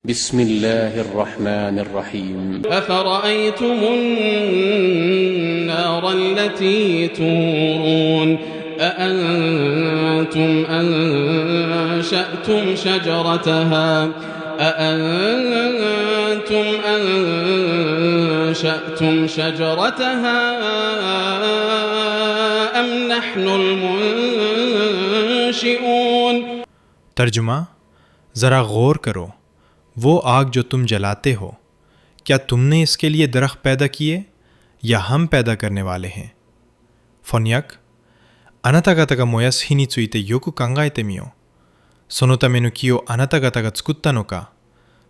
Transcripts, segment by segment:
بسم الله الرحمن الرحيم أفرأيتم النار التي تورون أأنتم أنشأتم شجرتها أم نحن المنشئون۔ ترجمہ: ذرا غور کرو، وہ آگ جو تم جلاتے ہو، کیا تم نے اس کے لیے درخت پیدا کیے یا ہم پیدا کرنے والے ہیں؟ 翻訳：あなた方が燃やす火についてよく考えてみよう。そのための木をあなた方が作ったのか、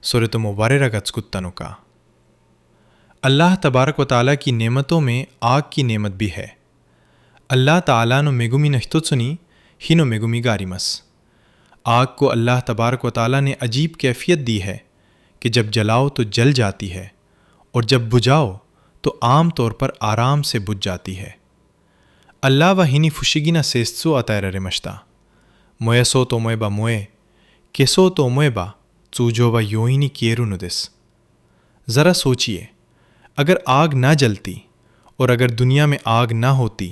それとも我らが作ったのか。اللہ تبارک و تعالیٰ کی نعمتوں میں آگ کی نعمت بھی ہے。اللہ تعالیٰの恵みの一つに火の恵みがあります。آگ کو اللہ تبارک و تعالیٰ نے عجیب کیفیت دی ہے کہ جب جلاؤ تو جل جاتی ہے اور جب بجھاؤ تو عام طور پر آرام سے بجھ جاتی ہے۔ اللہは火に不思議な性質を与えられました。燃やそうと思えば燃え、消そうと思えば通常は容易に消えるのです。ذرا سوچئے، اگر آگ نہ جلتی اور اگر دنیا میں آگ نہ ہوتی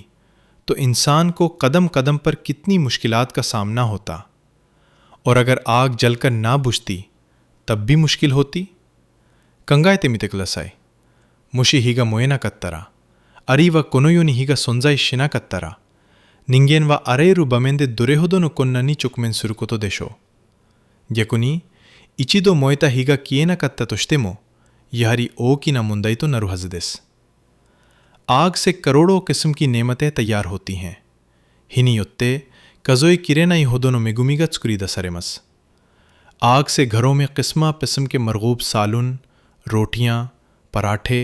تو انسان کو قدم قدم پر کتنی مشکلات کا سامنا ہوتا، اور اگر آگ جل کر نہ بجھتی تب بھی مشکل ہوتی۔ 考えてみてください。もし火が燃えなかったら、あるいはこの世に火が存在しなかったら、人間はあらゆる場面でどれほどの困難に直面することでしょう。逆に、一度燃えた火が消えなかったとしても、やはり大きな問題となるはずです。آگ سے کروڑوں قسم کی نعمتیں تیار ہوتی ہیں。火によって数えきれないほどの恵みが作り出されます。آگ سے گھروں میں قسمہ قسم کے مرغوب سالن، روٹیاں، پراٹھے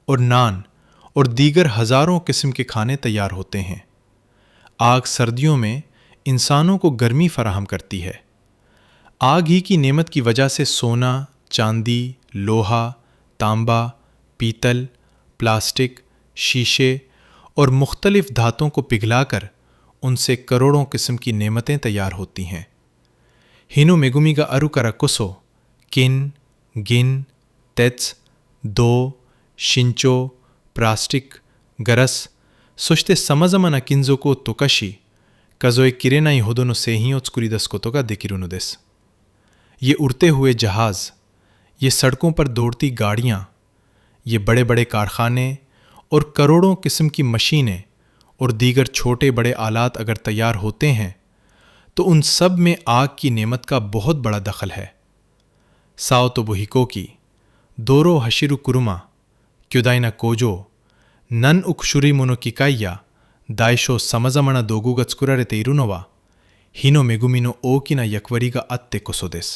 اور نان اور دیگر ہزاروں قسم کے کھانے تیار ہوتے ہیں۔ آگ سردیوں میں انسانوں کو گرمی فراہم کرتی ہے۔ آگ ہی کی نعمت کی وجہ سے سونا، چاندی، لوہا، تانبا، پیتل، پلاسٹک، شیشے اور مختلف دھاتوں کو پگھلا کر ان سے کروڑوں قسم کی نعمتیں تیار ہوتی ہیں۔ 火の恵みがあるからこそ金、銀、鉄、銅、真鍮、プラスチック、ガラス、そしてさまざまな金属を溶かし、数えきれないほどの製品を作り出すことができるのです。یہ اڑتے ہوئے جہاز، یہ سڑکوں پر دوڑتی گاڑیاں، یہ بڑے بڑے کارخانے اور کروڑوں قسم کی مشینیں اور دیگر چھوٹے بڑے آلات اگر تیار ہوتے ہیں تو ان سب میں آگ کی نعمت کا بہت بڑا دخل ہے۔ ساؤ تو بوہیکو کی دورو ہشیرو کرما کیودائنا کوجو نن اکشوری مونو کیکائیا دائشو سمزمنا دوگو گا تسکرارتے ایرونوا ہینو میگومینو اوکینا یکوری گا اتے کوسو دس۔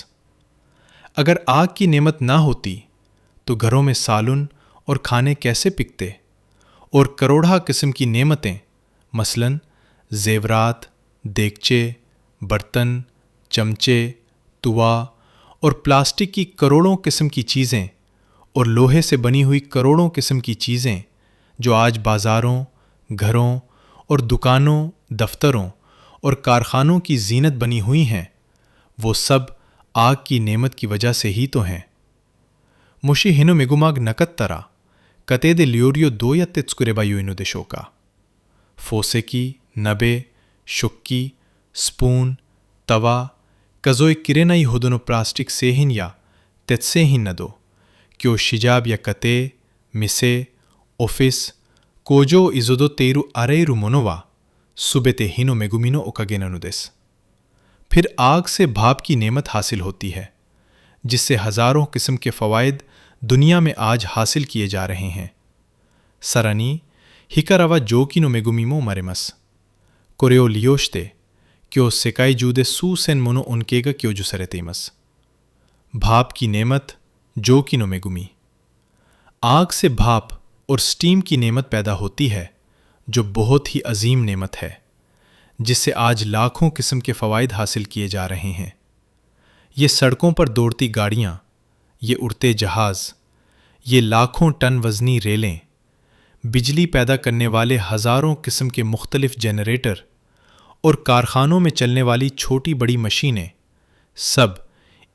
اگر آگ کی نعمت نہ ہوتی تو گھروں میں سالن اور کھانے کیسے پکتے، اور کروڑا قسم کی نعمتیں مثلاً زیورات، دیگچے، برتن، چمچے، توا اور پلاسٹک کی کروڑوں قسم کی چیزیں اور لوہے سے بنی ہوئی کروڑوں قسم کی چیزیں جو آج بازاروں، گھروں اور دکانوں، دفتروں اور کارخانوں کی زینت بنی ہوئی ہیں، وہ سب آگ کی نعمت کی وجہ سے ہی تو ہیں۔ موشی ہینو میگوماگ نکترا کتے دے لیوریو دو یا تتسکرے با یوینو دے شوکا فوسیکی، نبے، شکی، سپون، توا، کزوئی کرینائی ہودنو پلاسٹک سیہن یا تتسیہن ندو کیو شجاب یا کتے، مسے، اوفس، کوجو ایزودو تیرو اریرو منوا سبتے ہینو میگومینو اوکاگینانو دس۔ پھر آگ سے بھاپ کی نعمت حاصل ہوتی ہے، جس سے ہزاروں قسم کے فوائد دنیا میں آج حاصل کیے جا رہے ہیں۔ سرانی ہکاروا جوکینو میگومیمو مریمس کوریو لیوشتے کیو سکائی جودے سو سین مونو انکے گا کیو جو سرتیمس۔ بھاپ کی نعمت جوکینو میگومی۔ آگ سے بھاپ اور سٹیم کی نعمت پیدا ہوتی ہے جو بہت ہی عظیم نعمت ہے، جس سے آج لاکھوں قسم کے فوائد حاصل کیے جا رہے ہیں۔ یہ سڑکوں پر دوڑتی گاڑیاں، یہ اڑتے جہاز، یہ لاکھوں ٹن وزنی ریلیں، بجلی پیدا کرنے والے ہزاروں قسم کے مختلف جنریٹر اور کارخانوں میں چلنے والی چھوٹی بڑی مشینیں، سب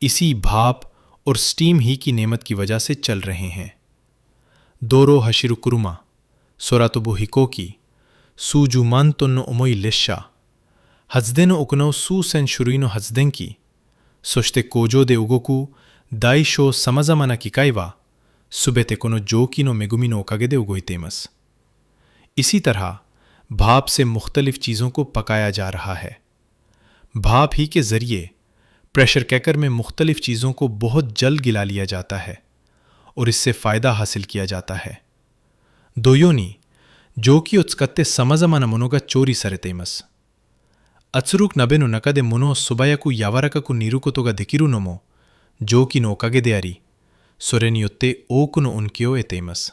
اسی بھاپ اور سٹیم ہی کی نعمت کی وجہ سے چل رہے ہیں. دورو ہشیرو کرما سوراتوبو ہکوکی سو جو من تنو اموئی لشا ہزدن اکنو سو سن شروینو ہزدن کی سوشتے کوجو دے اگوکو دائشو سمزمانا کی کائیوا سبتے کنو جو کی نو میگومینو کگے دے اگوئی تیمس. اسی طرح بھاپ سے مختلف چیزوں کو پکایا جا رہا ہے. بھاپ ہی کے ذریعے پریشر کیکر میں مختلف چیزوں کو بہت جلد گلا لیا جاتا ہے اور اس سے فائدہ حاصل کیا جاتا ہے. دویونی جو کی اتسکتے سمزمانا منو گا چوری سرتے مس اتسروک نبے نو نکدے منو سبایا کو یاورکا کو نیرو کو تو گا دکیرو نمو جو کی نو کگے دیاری سورینی اتے اوکنو انکیو ایتیمس.